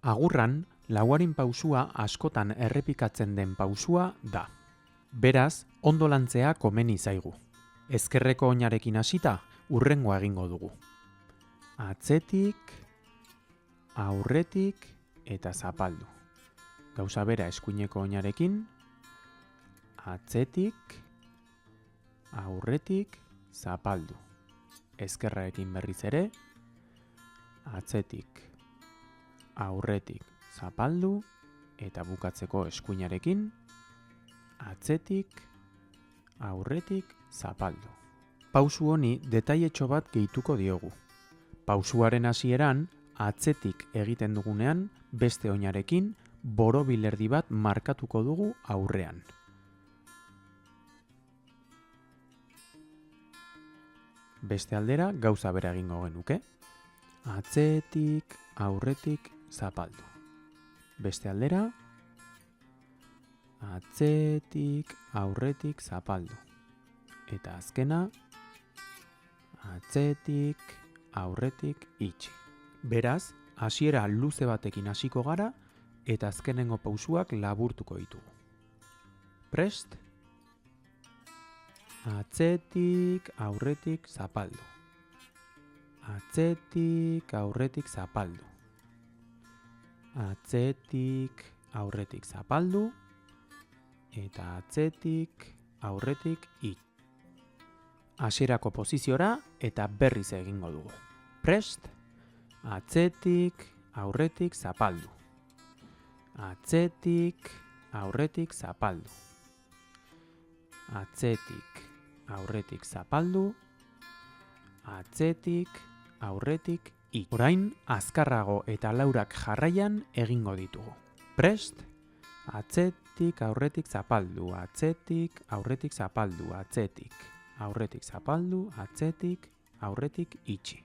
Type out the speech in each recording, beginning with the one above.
Agurran, lauaren pausua askotan errepikatzen den pausua da. Beraz, ondo lantzea komeni zaigu. Ezkerreko oinarekin hasita, hurrengoa egingo dugu. Atzetik, aurretik eta zapaldu. Gauza bera eskuineko oinarekin, atzetik, aurretik, zapaldu. Ezkerrarekin berriz ere, atzetik, aurretik, zapaldu, eta bukatzeko eskuinarekin, atzetik, aurretik, zapaldu. Pausu honi detailetxo bat gehituko diogu. Pausuaren hasieran, atzetik egiten dugunean, beste oinarekin, borobil erdi bat markatuko dugu aurrean. Beste aldera gauza bera egingo genuke. Atzetik, aurretik, zapaldu. Beste aldera, atzetik, aurretik, zapaldu. Eta azkena, atzetik, aurretik, itxi. Beraz, hasiera luze batekin hasiko gara, eta azkenengo pausuak laburtuko ditugu. Prest? Atzetik, aurretik, zapaldu. Atzetik, aurretik, zapaldu. Atzetik, aurretik, zapaldu. Eta atzetik, aurretik, itxi. Hasierako poziziora eta berriz egingo dugu. Prest? Atzetik, aurretik, zapaldu. Atzetik, aurretik, zapaldu. Atzetik, aurretik, zapaldu. Atzetik, aurretik, itxi. Orain, azkarrago eta laurak jarraian egingo ditugu. Prest? Atzetik, aurretik, zapaldu. Atzetik, aurretik, zapaldu. Atzetik, aurretik, zapaldu. Atzetik, aurretik, itxi.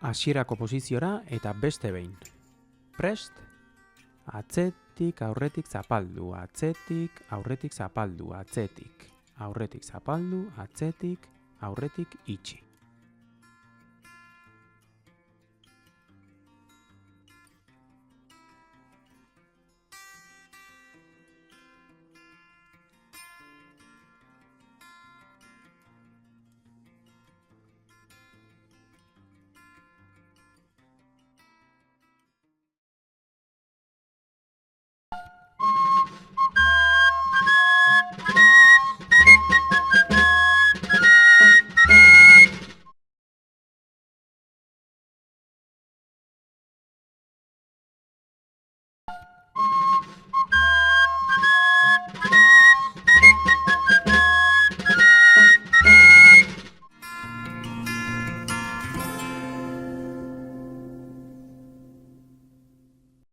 Hasierako poziziora eta beste behin. Prest? Atzetik, aurretik, zapaldu. Atzetik, aurretik, zapaldu. Atzetik, aurretik, zapaldu. Atzetik, aurretik, itxi.